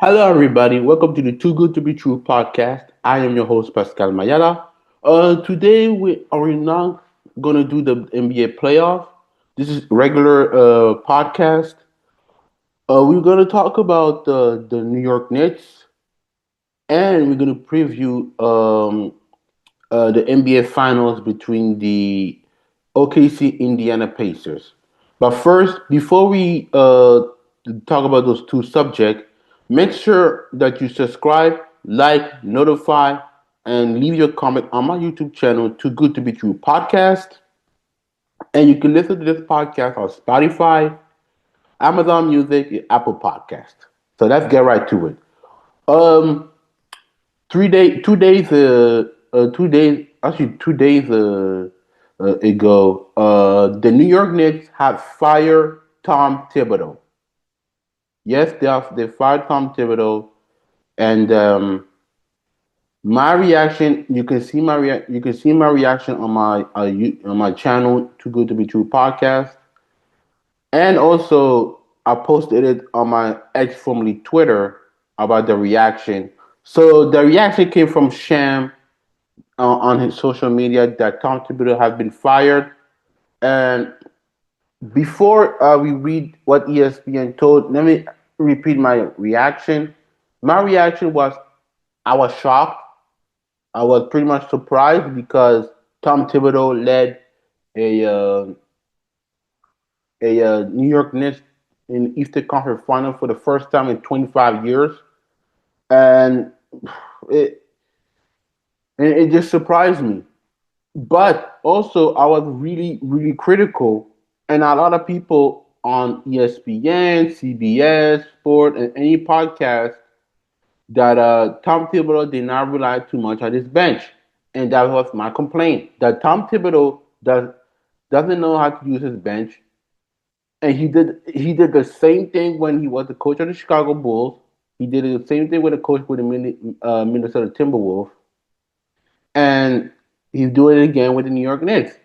Hello, everybody. Welcome to the Too Good to Be True podcast. I am your host, Pascal Mayala. Today, we not going to do the NBA playoff. This is regular podcast. We're going to talk about the New York Knicks, and we're going to preview the NBA Finals between the OKC Indiana Pacers. But first, before we talk about those two subjects, make sure that you subscribe, like, notify, and leave your comment on my YouTube channel, Too Good to Be True Podcast. And you can listen to this podcast on Spotify, Amazon Music, and Apple Podcast. So let's get right to it. Um, 3 day, 2 days, 2 days, actually 2 days ago, the New York Knicks have fired Tom Thibodeau. Yes, they fired Tom Thibodeau, and my reaction. You can see my reaction on my channel, Too Good to Be True podcast, and also I posted it on my ex formerly Twitter about the reaction. So the reaction came from Sham on his social media that Tom Thibodeau has been fired. And before we read what ESPN told, let me repeat my reaction. My reaction was I was shocked. I was pretty much surprised because Tom Thibodeau led a New York Knicks in the Eastern Conference Final for the first time in 25 years, and it it just surprised me. But also, I was really critical, and a lot of people on ESPN, CBS, Sport, and any podcast that Tom Thibodeau did not rely too much on his bench, and that was my complaint. That Tom Thibodeau doesn't know how to use his bench, and he did the same thing when he was the coach of the Chicago Bulls. He did the same thing with the coach with the Minnesota Timberwolves, and he's doing it again with the New York Knicks.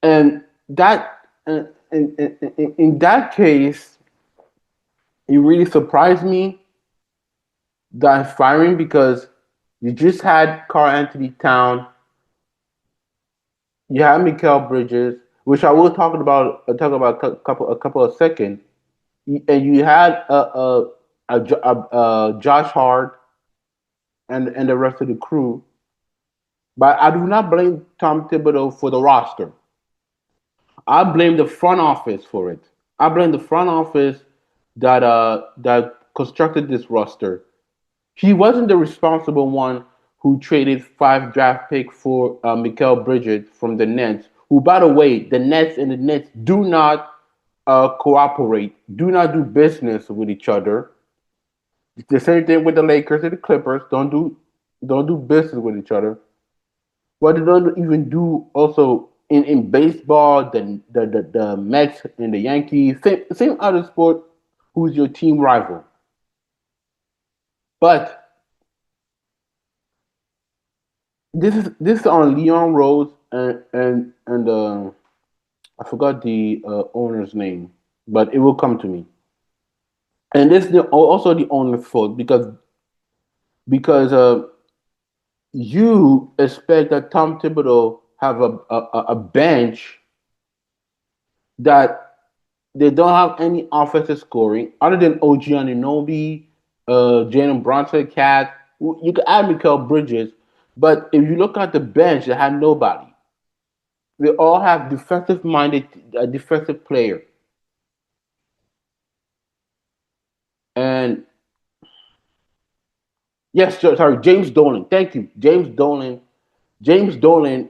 And that in that case, it really surprised me that firing because you just had Carl Anthony Town, you had Mikael Bridges, which I will talk about a couple of seconds, and you had Josh Hart and the rest of the crew. But I do not blame Tom Thibodeau for the roster. I blame the front office for it. I blame the front office that constructed this roster. He wasn't the responsible one who traded 5 draft picks for Mikael Bridges from the Nets. Who, by the way, the Nets and the Nets do not cooperate, do not do business with each other. It's the same thing with the Lakers and the Clippers. Don't do business with each other. What they don't even do also in baseball, the Mets and the Yankees, same other sport. Who's your team rival? But this is on Leon Rose and I forgot the owner's name, but it will come to me. And this is also the owner's fault because you expect that Tom Thibodeau have a bench that they don't have any offensive scoring other than OG Anunoby, Jalen Brunson, Cat. You can add Mikael Bridges, but if you look at the bench, they have nobody. They all have defensive-minded, defensive player. And yes, sorry, James Dolan. Thank you, James Dolan. James Dolan,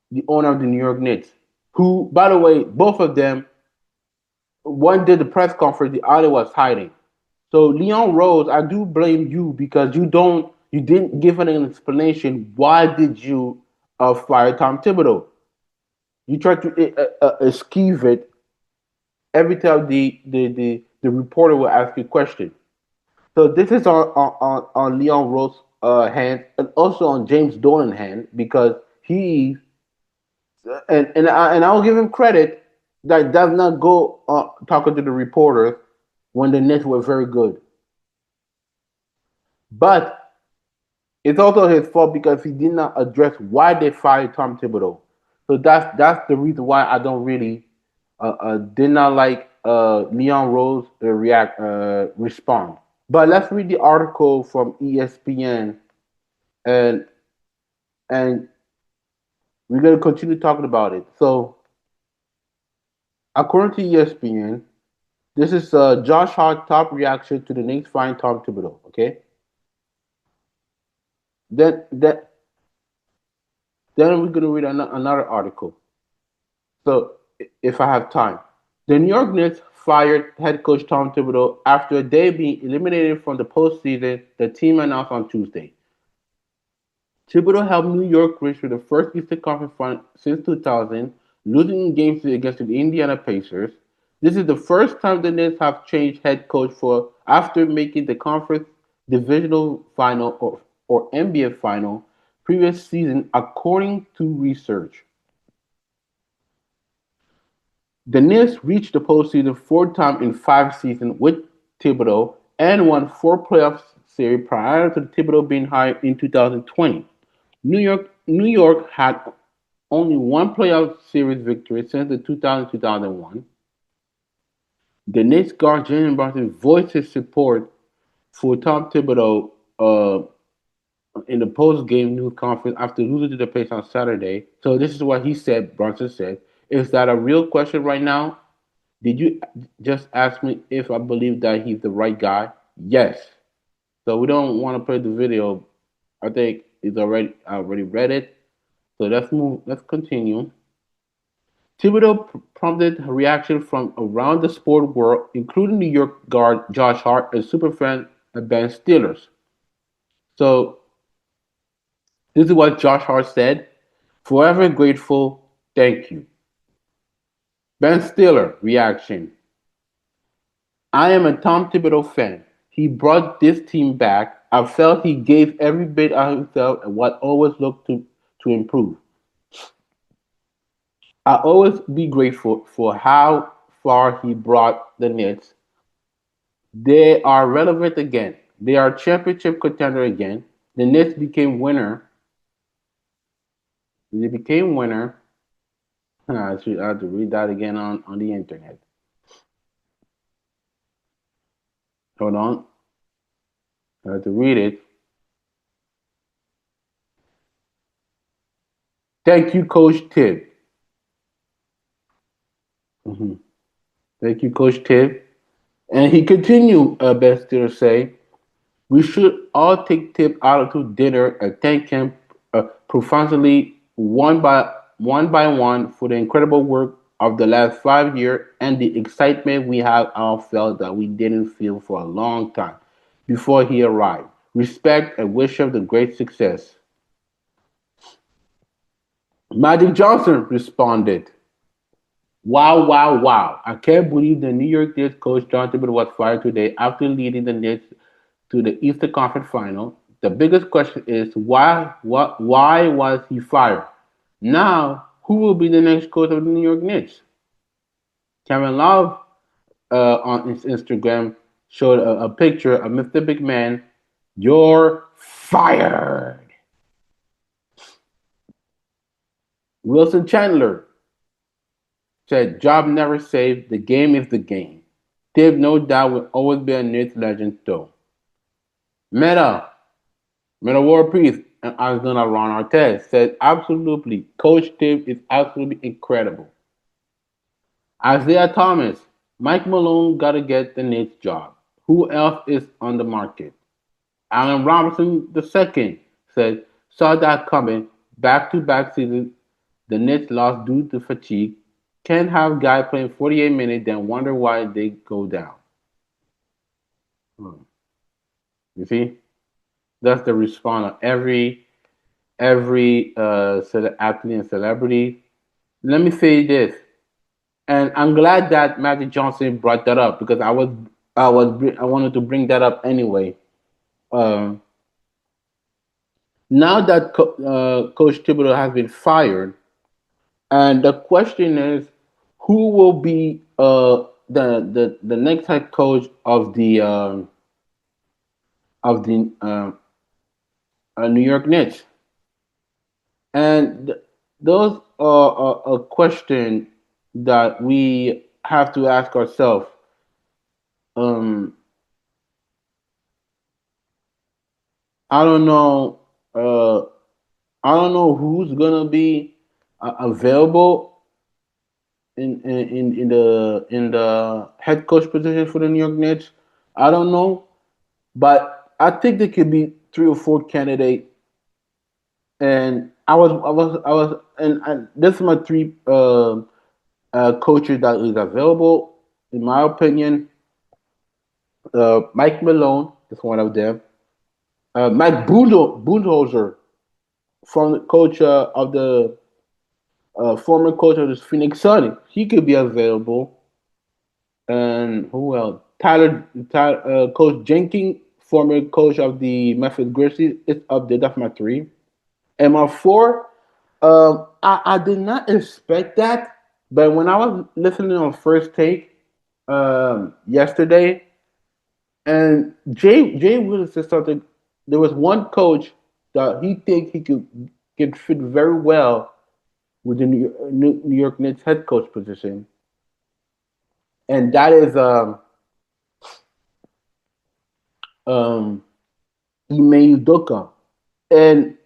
the owner of the New York Knicks, who, by the way, both of them, one did the press conference, the other was hiding. So Leon Rose, I do blame you because you didn't give an explanation. Why did you fire Tom Thibodeau? You tried to esquive it every time the reporter will ask you a question. So this is on Leon Rose hand and also on James Dolan hand because he and I will give him credit that does not go talking to the reporters when the Knicks were very good. But it's also his fault because he did not address why they fired Tom Thibodeau. So that's the reason why I don't really did not like Leon Rose respond. But let's read the article from ESPN, and and we're gonna continue talking about it. So according to ESPN, this is Josh Hart's top reaction to the Knicks firing Tom Thibodeau. Okay, then that then we're gonna read another article. So if I have time. The New York Knicks fired head coach Tom Thibodeau after a day being eliminated from the postseason, the team announced on Tuesday. Thibodeau helped New York reach for the first Eastern Conference final since 2000, losing in games against the Indiana Pacers. This is the first time the Knicks have changed head coach for after making the conference divisional final or NBA final previous season, according to research. The Knicks reached the postseason four times in five seasons with Thibodeau and won four playoff series prior to Thibodeau being hired in 2020. New York had only one playoff series victory since the 2000-2001. The Knicks guard Jalen Brunson voiced his support for Tom Thibodeau in the post-game news conference after losing to the Pacers on Saturday. So this is what he said. Brunson said, "Is that a real question right now? Did you just ask me if I believe that he's the right guy? Yes." So we don't want to play the video. I think he's already read it. So let's move. Let's continue. Thibodeau prompted a reaction from around the sport world, including New York guard Josh Hart and superfan Ben Stillers. So this is what Josh Hart said: "Forever grateful. Thank you." Ben Stiller reaction: "I am a Tom Thibodeau fan. He brought this team back. I felt he gave every bit of himself and what always looked to improve. I'll always be grateful for how far he brought the Knicks. They are relevant again. They are championship contender again. The Knicks became winner. They became winner." I have to read that again on the internet. Hold on. I have to read it. "Thank you, Coach Tibb." Mhm. "Thank you, Coach Tibb." And he continued, Best to say, "We should all take Tip out to dinner and thank him profusely one by one for the incredible work of the last 5 years and the excitement we have all felt that we didn't feel for a long time before he arrived. Respect and wish him the great success." Magic Johnson responded, "Wow, wow, wow. I can't believe the New York Knicks coach John Thibodeau was fired today after leading the Knicks to the Eastern Conference Final. The biggest question is why was he fired? Now, who will be the next coach of the New York Knicks?" Kevin Love on his Instagram showed a picture of Mr. Big Man. "You're fired." Wilson Chandler said, "Job never saved. The game is the game. Dave, no doubt, will always be a Knicks legend, though." Meta Meta War Priest and Arizona Ron Artest said, "Absolutely. Coach Tibb is absolutely incredible." Isaiah Thomas, "Mike Malone gotta get the Knicks job. Who else is on the market?" Allen Robinson II said, "Saw that coming. Back-to-back seasons, the Knicks lost due to fatigue. Can't have guy playing 48 minutes, then wonder why they go down." Hmm. You see, that's the response of every athlete and celebrity. Let me say this, and I'm glad that Magic Johnson brought that up because I wanted to bring that up anyway. Um, Now that Coach Thibodeau has been fired, and the question is, who will be? the next head coach of the New York Knicks, and those are a question that we have to ask ourselves. Um, I don't know. Uh, I don't know who's gonna be available in the head coach position for the New York Knicks. I don't know, but I think there could be three or four candidates. And and this is my three coaches that is available. In my opinion, Mike Malone is one of them. Mike Budenholzer, from the coach of the former coach of the Phoenix Suns, he could be available. And who else? Coach Jenkins, former coach of the Memphis Grizzlies, is up there. That's my three. And my four, I did not expect that, but when I was listening on First Take yesterday, and Jay Willis said something. There was one coach that he think he could fit very well with the New York Knicks head coach position, and that is um, Ime Udoka. And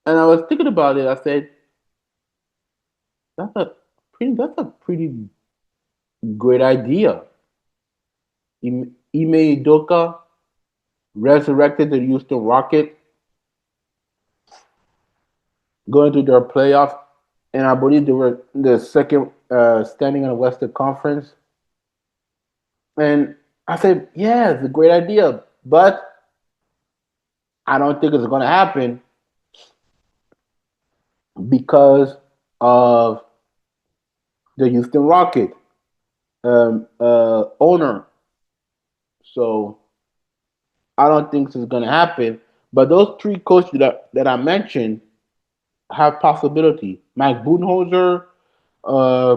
and I was thinking about it. I said that's a pretty great idea. Ime Udoka resurrected the Houston Rocket, going to their playoff, and I believe they were the second standing in the Western Conference. And I said, yeah, it's a great idea, but I don't think it's going to happen because of the Houston Rocket owner. So I don't think this is going to happen. But those three coaches that I mentioned have possibility. Mike Budenholzer,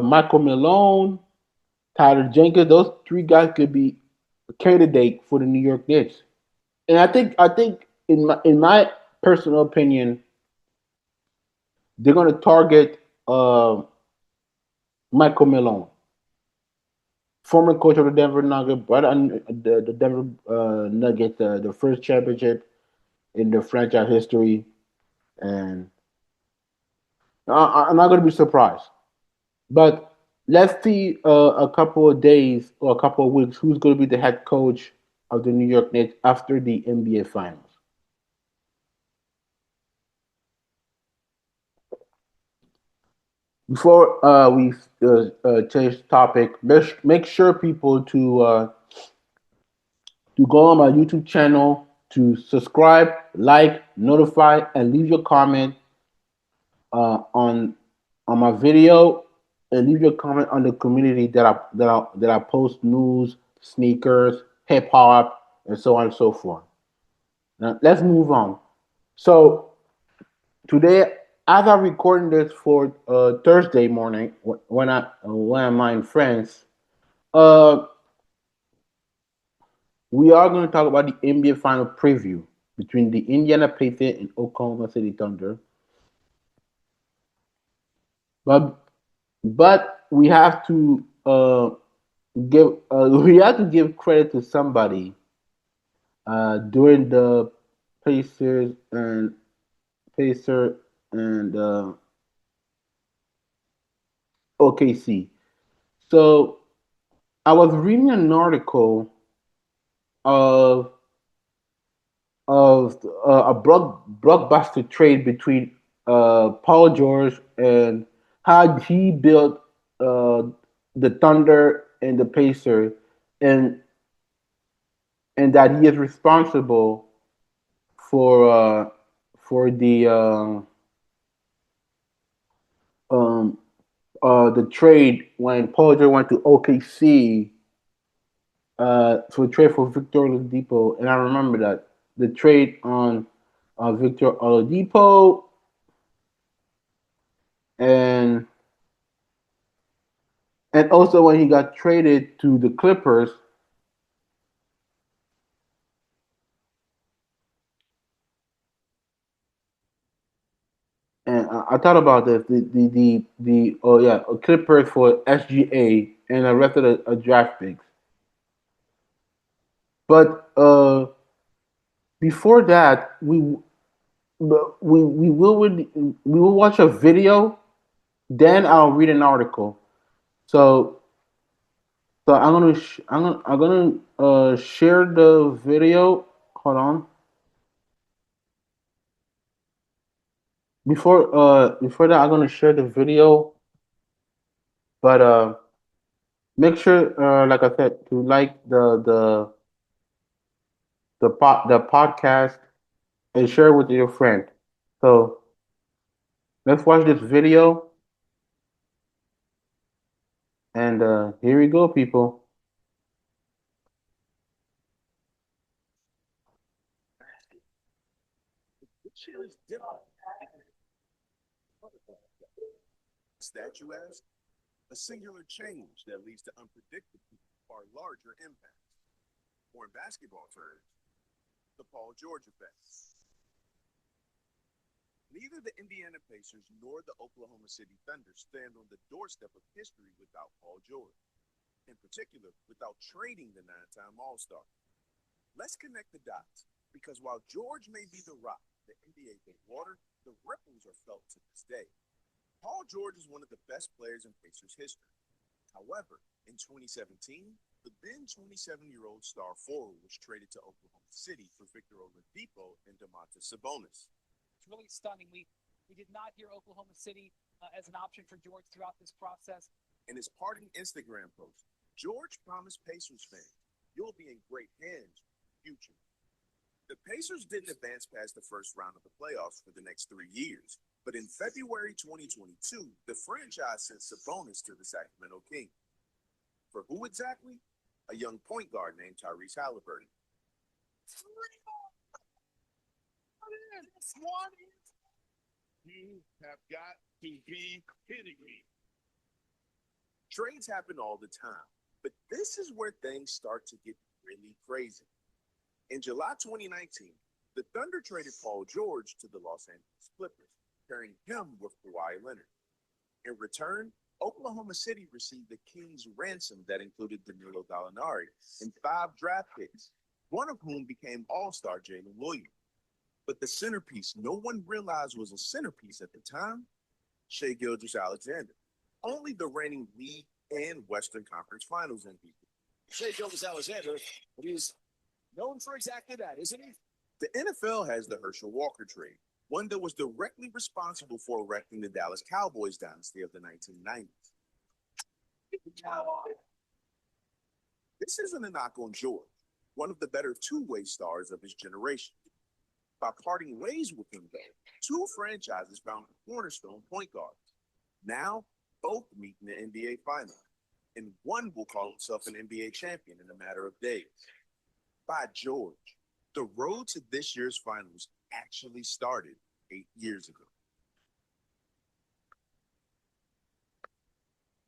Michael Malone, Tyler Jenkins. Those three guys could be a candidate for the New York Knicks. And I think in my personal opinion, they're going to target Michael Malone, former coach of the Denver Nuggets, brought on the Denver Nuggets the first championship in their franchise history, and I'm not going to be surprised. But let's see a couple of days or a couple of weeks who's going to be the head coach of the New York Knicks after the NBA Finals. Before we change topic, make sure people to go on my YouTube channel to subscribe, like, notify, and leave your comment uh, on on my video, and leave your comment on the community that I post news, sneakers, hip hop, and so on and so forth. Now let's move on. So today, as I'm recording this for Thursday morning, when I'm in France, uh, we are going to talk about the NBA final preview between the Indiana Pacers and Oklahoma City Thunder. But we have to give we have to give credit to somebody during the Pacers and Pacer and OKC. So I was reading an article of a blockbuster trade between Paul George and how he built uh, the Thunder and the Pacers, and that he is responsible for um, the trade when Paul George went to OKC to trade for Victor Oladipo, and I remember that the trade on Victor Oladipo and And also when he got traded to the Clippers, and I thought about this, the oh yeah, Clippers for SGA and the rest of the draft picks. But before that, we will watch a video, then I'll read an article. So I'm gonna share the video. Hold on. Before that, I'm gonna share the video, but make sure like I said to like the podcast and share it with your friend. So let's watch this video, and here we go, people.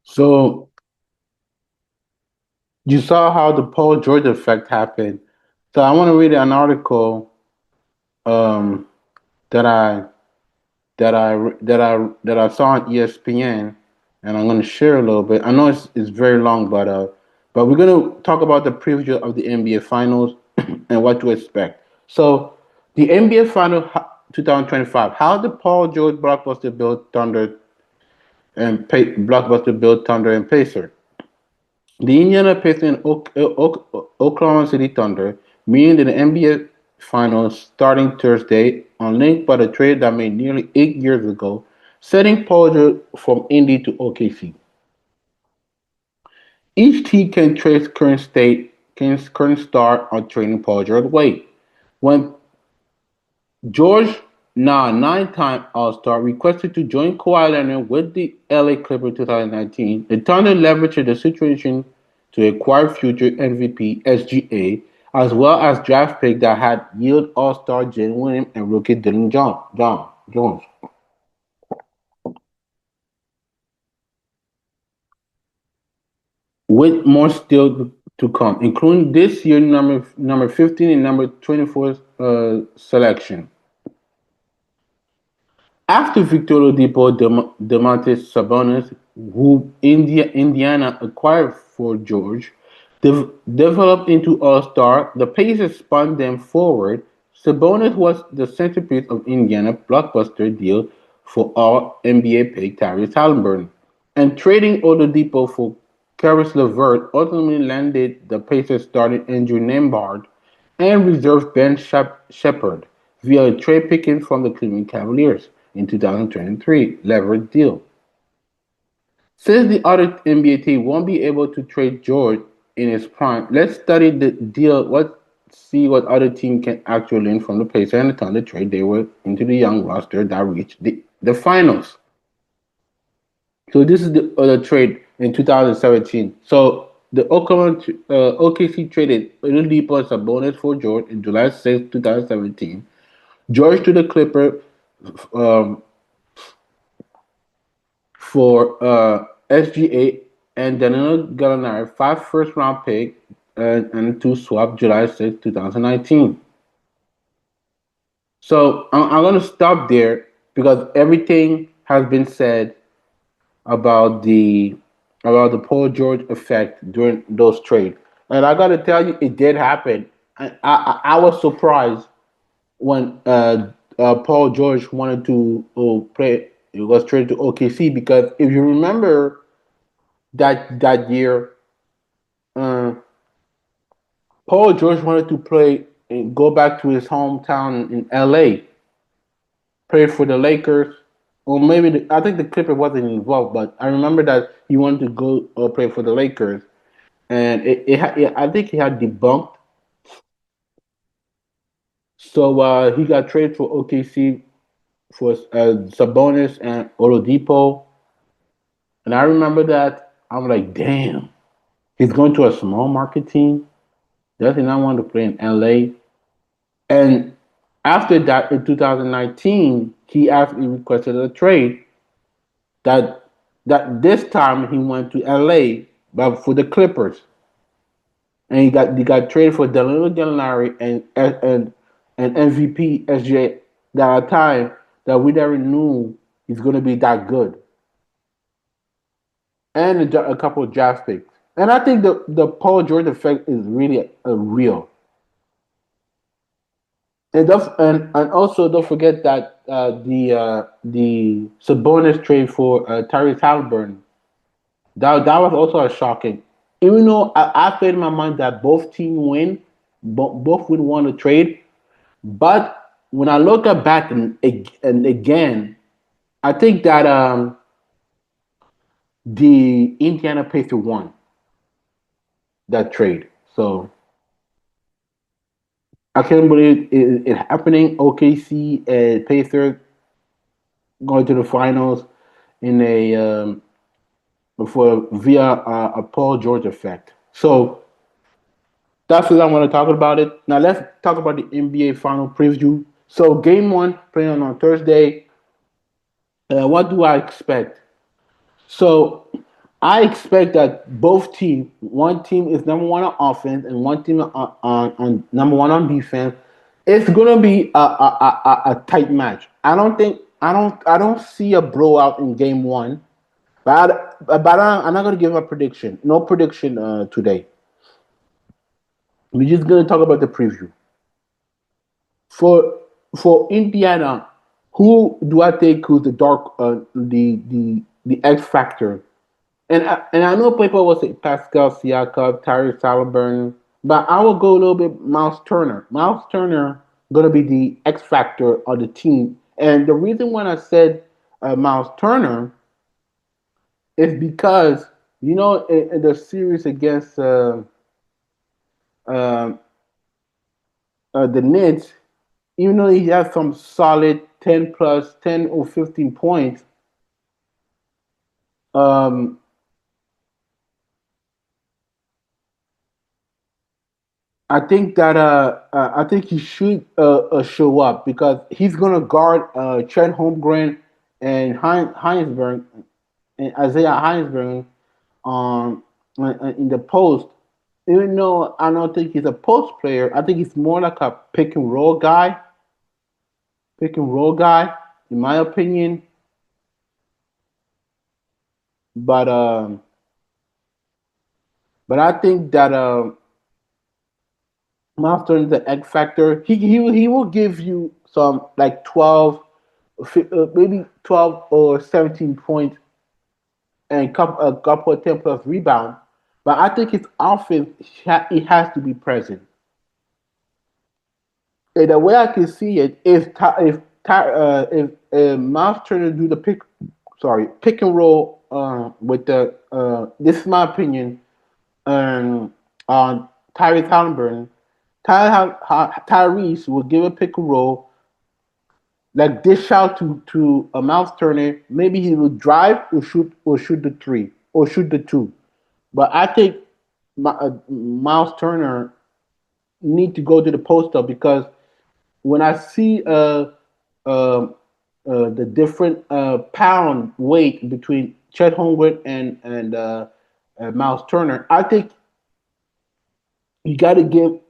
So you saw how the Paul George effect happened. So I want to read an article um, that I saw on ESPN, and I'm going to share a little bit. I know it's very long, but we're going to talk about the preview of the NBA Finals and what to expect. So the NBA Final 2025. How the Paul George blockbuster build Thunder blockbuster build Thunder and Pacer. The Indiana Pacers and Oklahoma City Thunder meeting in the NBA Finals starting Thursday on linked by the trade that made nearly 8 years ago, setting Paul George from Indy to OKC. Each team can trace current star on trading Paul George away. When George, now a nine-time All-Star, requested to join Kawhi Leonard with the LA Clippers 2019, the Thunder leveraged the situation to acquire future MVP SGA, as well as draft pick that had yield All-Star Jalen Williams and rookie Dylan Jones. with more still to come, including this year number 15 and number 24 selection. After Victor Oladipo, Demontis Sabonis, who Indiana acquired for George, developed into All-Star, the Pacers spun them forward. Sabonis was the centerpiece of Indiana's blockbuster deal for All-NBA pick Tyrese Halliburton. And trading Oladipo for Caris LeVert ultimately landed the Pacers starting Andrew Nembhard and reserve Ben Shepherd via a trade picking from the Cleveland Cavaliers in 2023 leverage deal. Since the other NBA team won't be able to trade George in his prime, let's study the deal. See what other team can actually learn from the Pacers and the Thunder trade they were into the young roster that reached the finals. So this is the other trade in 2017. So the Oklahoma OKC traded Oladipo as a bonus for George in July 6, 2017. George to the Clipper um, for SGA and Danilo Gallinari, 5 first-round pick and two swap July 6, 2019. So I'm going to stop there because everything has been said about the Paul George effect during those trades. And I got to tell you, it did happen. I was surprised when Paul George wanted to play. It was traded to OKC because if you remember that year, uh, Paul George wanted to play and go back to his hometown in LA, play for the Lakers. Or maybe I think the Clipper wasn't involved, but I remember that he wanted to go play for the Lakers, and I think he had debunked. So he got traded for OKC for Sabonis and Oladipo, and I remember that I'm like, damn, he's going to a small market team. Does he not want to play in LA? And after that, in 2019, he actually requested a trade that this time he went to LA, but for the Clippers, and he got traded for Danilo Gallinari and MVP SJ that time that we never knew he's going to be that good, and a couple of draft picks. And I think the Paul George effect is really real. And also don't forget that the Sabonis trade for Tyrese Halliburton, that was also a shocking. Even though I played in my mind that both teams win, both would want to trade, but when I look at back and again, I think that the Indiana Pacers won that trade. So I can't believe it happening. OKC and Pacers going to the finals in a for via a Paul George effect. So that's what I want to talk about it. Now let's talk about the NBA final preview. So game one playing on Thursday. What do I expect? So I expect that both teams, one team is number one on offense and one team on number one on defense. It's gonna be a tight match. I don't see a blowout in game one, but I'm not gonna give a prediction. No prediction today. We're just gonna talk about the preview for Indiana. Who do I think who's the dark the X factor? And I know people will say Pascal Siakam, Tyrese Halliburton, but I will go a little bit Miles Turner. Miles Turner gonna be the X factor of the team, and the reason when I said Miles Turner is because in the series against uh, the Knicks, even though he has some solid 10 plus 10 or 15 points, um, I think he should show up because he's gonna guard Trent Holmgren and Heinsberg and Isaiah Heinsberg. Um, in the post. Even though I don't think he's a post player, I think he's more like a pick and roll guy, in my opinion. But but I think that Monster is the X factor. He will give you some like 12, maybe 12 or 17 points and a couple of 10 plus rebound. But I think his offense it has to be present. And the way I can see it is if Miles Turner do the pick and roll with the this is my opinion on Tyrese Halliburton. Tyrese will give a pick and roll like dish out to a Miles Turner. Maybe he will drive or shoot the three or shoot the two. But I think Miles Turner need to go to the post up because when I see the different pound weight between Chet Holmgren and Miles Turner, I think you got to you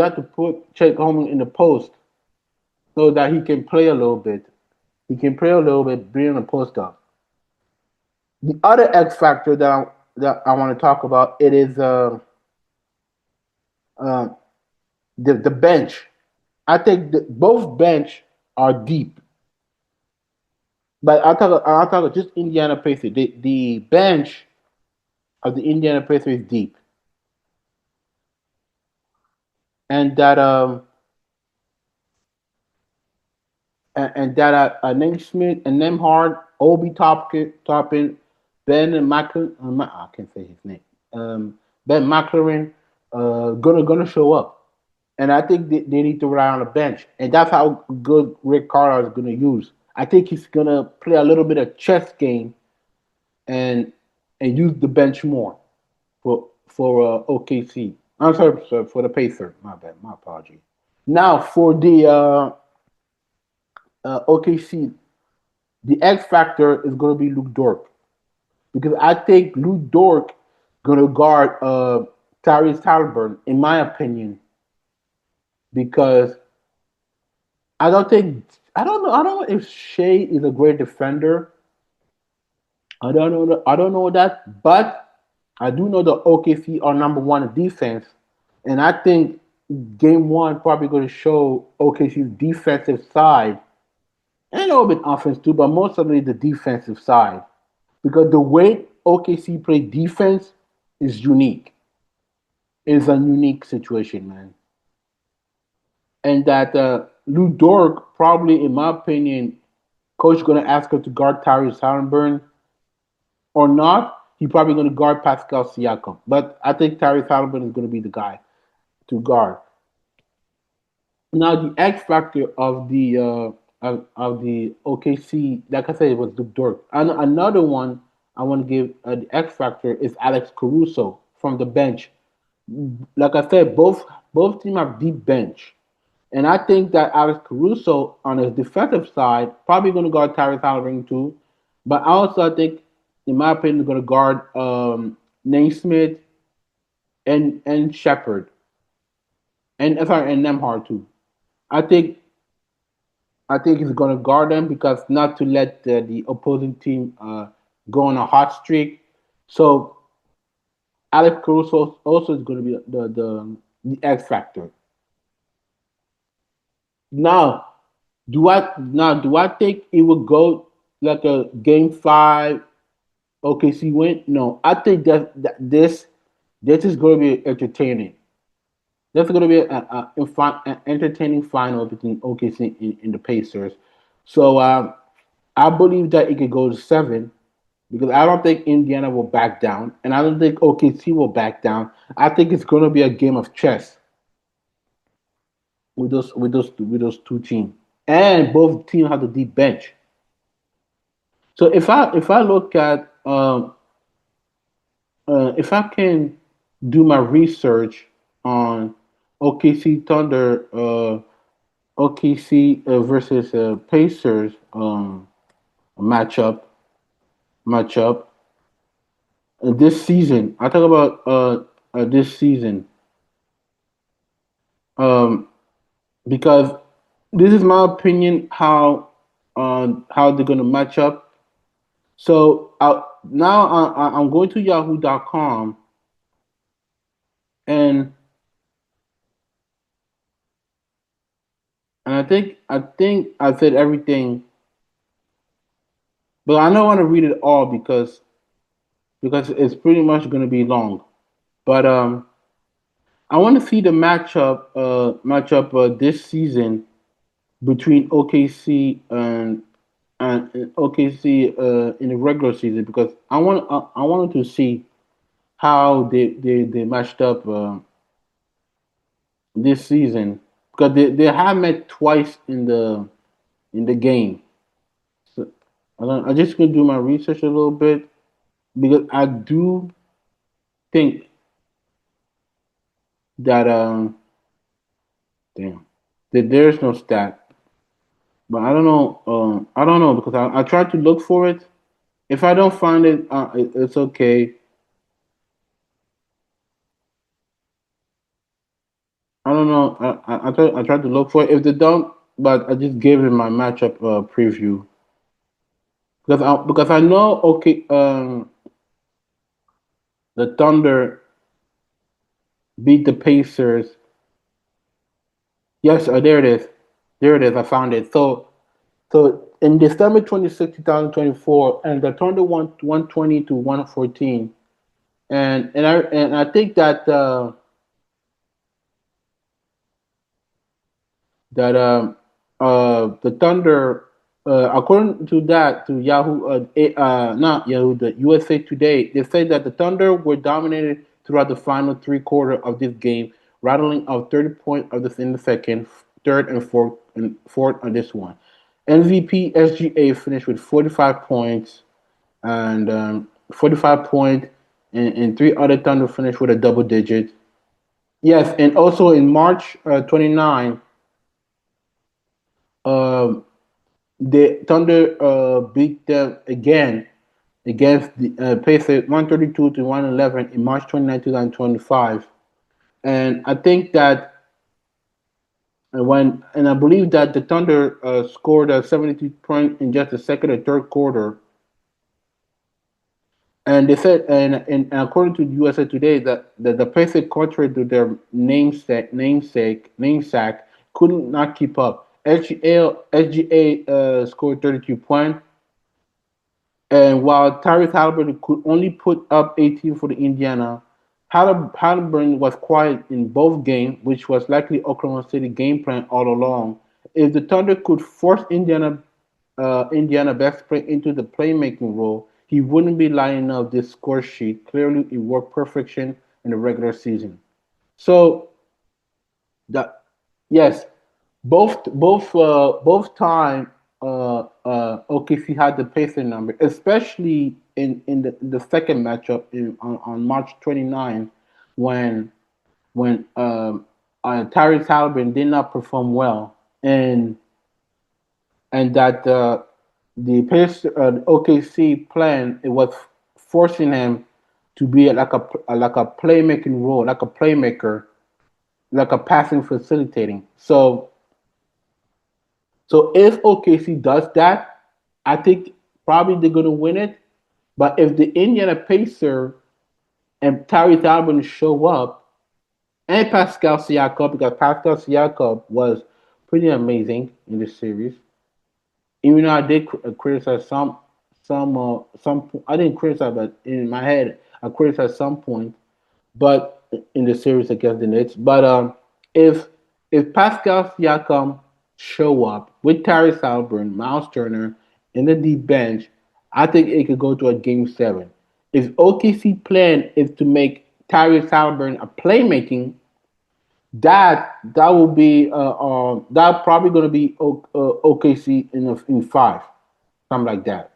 have to put Chet Holmgren in the post so that he can play a little bit. He can play a little bit, being a post up. The other X factor that I want to talk about it is uh, the bench. I think both bench are deep. But I'll talk just Indiana Pacers. The bench of the Indiana Pacers is deep, and that Naismith and Nemhard, Obi Toppin, Ben and I can't say his name. Ben McLaren, gonna show up, and I think they need to rely on the bench, and that's how good Rick Carlisle is gonna use. I think he's gonna play a little bit of chess game and use the bench more for OKC. I'm sorry for the Pacers. My bad. My apology. Now for the OKC, the X factor is going to be Luke Dort because I think Luke Dort going to guard Tyrese Halliburton, in my opinion, because I don't know if Shea is a great defender. I don't know that, but I do know the OKC are number one in defense, and I think game one probably going to show OKC's defensive side and a little bit offense too, but mostly the defensive side because the way OKC play defense is unique. It's a unique situation, man, and that Lou Dort probably, in my opinion, coach going to ask her to guard Tyrese Halliburton or not. He's probably going to guard Pascal Siakam, but I think Tyrese Halliburton is going to be the guy to guard. Now the X factor of the OKC, like I said, it was Luke Dort. And another one I want to give the X factor is Alex Caruso from the bench. Like I said, both teams have deep bench, and I think that Alex Caruso on his defensive side probably going to guard Tyrese Halliburton too. But also I think, in my opinion, going to guard Naismith and Shepard and sorry and Nemhard too. I think I think he's going to guard them because not to let the opposing team go on a hot streak. So Alex Caruso also is going to be the X factor. Now, do I think it will go like a game 5 OKC win? No, I think that this is going to be entertaining. That's going to be an entertaining final between OKC and the Pacers. So I believe that it could go to 7 because I don't think Indiana will back down, and I don't think OKC will back down. I think it's going to be a game of chess with those two teams, and both teams have the deep bench. So if I look at if I can do my research on OKC Thunder, OKC versus Pacers matchup, matchup, this season. I talk about this season. Um, because this is my opinion how they're gonna match up. So now I'm going to Yahoo.com and I think I said everything, but I don't want to read it all because it's pretty much gonna be long. But I want to see the matchup this season between OKC and OKC in the regular season because I wanted to see how they matched up this season because they have met twice in the game. So I just gonna do my research a little bit because I do think that damn that there's no stat, but I don't know because I tried to look for it. If I don't find it, it's okay. I don't know. I tried to look for it. If they don't, but I just gave it my matchup preview because I know okay the Thunder beat the Pacers. Yes, there it is. There it is. I found it. So in December 26, 2024, and the Thunder won 120 to 114, and I think that the Thunder, according to that, to Yahoo, not Yahoo, the USA Today, they say that the Thunder were dominated throughout the final three quarter of this game, rattling off 30 points of this in the second, third, and fourth on this one. MVP SGA finished with 45 points and 45 points, and three other Thunder finished with a double digit. Yes, and also in March 29, um, the Thunder beat them again against the Pacers 132 to 111 in March 29, 2025. And I think that and I believe that the Thunder scored a 72 point in just the second or third quarter. And they said, and according to USA Today, that the Pacers, contrary to their namesake, could not keep up. SGA scored 32 points, and while Tyrese Halliburton could only put up 18 for the Indiana, Halliburton was quiet in both games, which was likely Oklahoma City game plan all along. If the Thunder could force Indiana best play into the playmaking role, he wouldn't be lining up this score sheet. Clearly, it worked perfection in the regular season. So that yes, both time OKC had the Pacer number, especially in the second matchup on March 29 when when Tyrese Halliburton did not perform well and that the OKC plan it was forcing him to be like a playmaking role, like a playmaker, like a passing facilitating. So if OKC does that, I think probably they're gonna win it. But if the Indiana Pacer and Tyrese Halliburton show up, and Pascal Siakam, because Pascal Siakam was pretty amazing in this series. Even though I did criticize some, I didn't criticize, but in my head, I criticized some point. But in the series against the Knicks, but if if Pascal Siakam show up with Tyrese Halliburton, Miles Turner in the deep bench, I think it could go to a game 7. If OKC plan is to make Tyrese Halliburton a playmaking, that will be that probably going to be OKC in 5, something like that.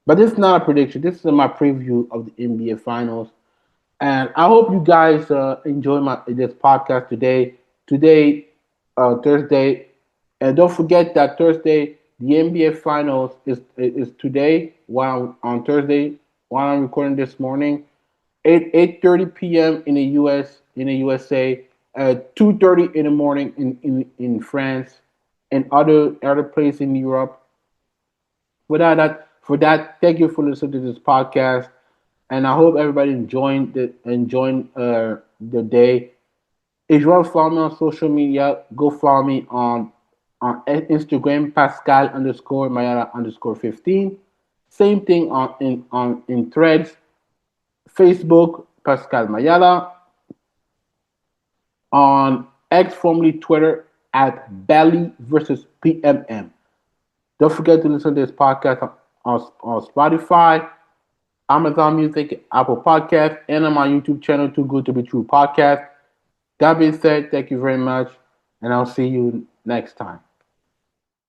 But this is not a prediction. This is my preview of the NBA Finals. And I hope you guys enjoy this podcast today. Today, Thursday, and don't forget that Thursday the NBA Finals is today. While on Thursday, while I'm recording this morning. 8:30 p.m. in the USA, 2:30 in the morning in France, and other places in Europe. For that, thank you for listening to this podcast, and I hope everybody enjoying the day. If you want to follow me on social media, go follow me on Instagram, Pascal underscore Mayala underscore 15. Same thing in Threads, Facebook, Pascal Mayala, on X, formerly Twitter, at Belly versus PMM. Don't forget to listen to this podcast on Spotify, Amazon Music, Apple Podcast, and on my YouTube channel, Too Good to Be True Podcast. That being said, thank you very much, and I'll see you next time.